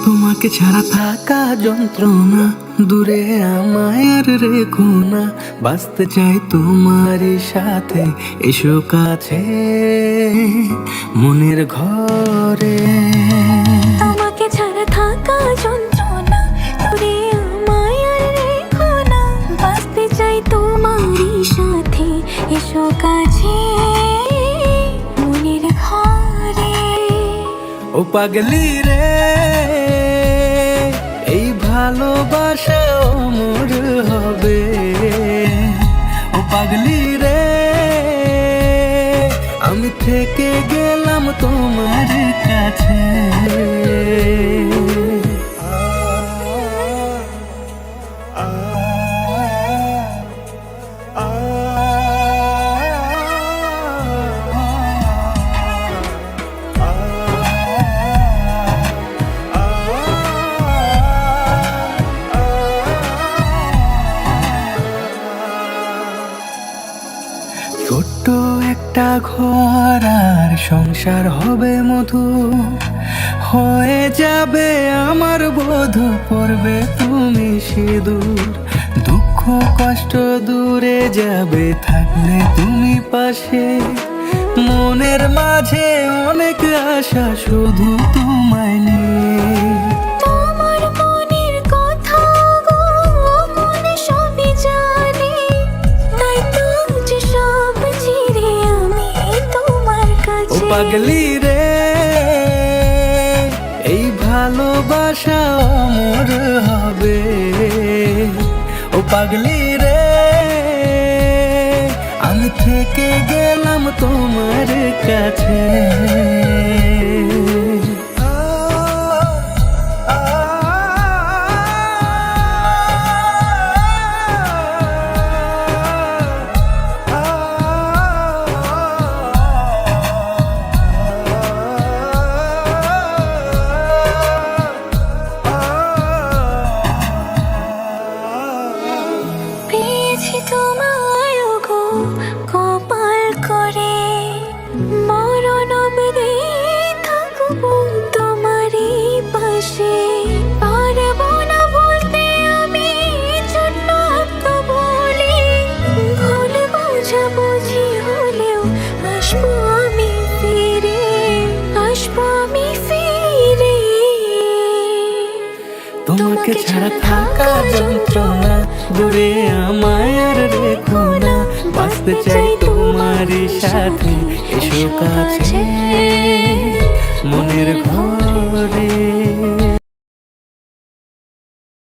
তোমাকে ছাড়া থাকা যন্ত্রণা, দূরে আমায় আর রেখো না। বাঁচতে চাই তোমারই সাথে, এসো কাছে মনের ঘরে। তোমাকে ছাড়া থাকা যন্ত্রণা, দূরে আমায় আর রেখো না। বাঁচতে চাই তোমারই সাথে, এসো কাছে মনের ঘরে। ও পাগলি রে, এই ভালোবাসা অমর হবে। ও পাগলি রে, আমি থেকে গেলাম তোমার কাছে। ছোট্ট একটা ঘর আর সংসার হবে মধু, হয়ে যাবে আমার বধূ, পড়বে তুমি সিঁদুর। দুঃখ কষ্ট দূরে যাবে থাকলে তুমি পাশে, মনের মাঝে অনেক আশা শুধু তোমায় নিয়ে। তোমার মনের কথা গো মনে সবই জানি, তাই তো যে সব ছেড়ে আমি তোমার ও কাছে। পাগলি রে, এই ভালোবাসা অমর হবে। ও পাগলি রে, আমি থেকে গেলাম তোমার কাছে। পেয়েছি তোমায় গো কপাল করে, মরণ অবধি থাকবো তোমারই পাশে। পারবো না বলতে আমি ছোট্ট একটা বলি, ভুল বোঝাবুঝি হলেও আসবো আমি ফিরে, আসবো আমি ফিরে। তোমাকে ছাড়া থাকা যন্ত্রণা, দূরে আমায় আর রেখো না। বাঁচতে চাই তোমারই সাথে, এসো কাছে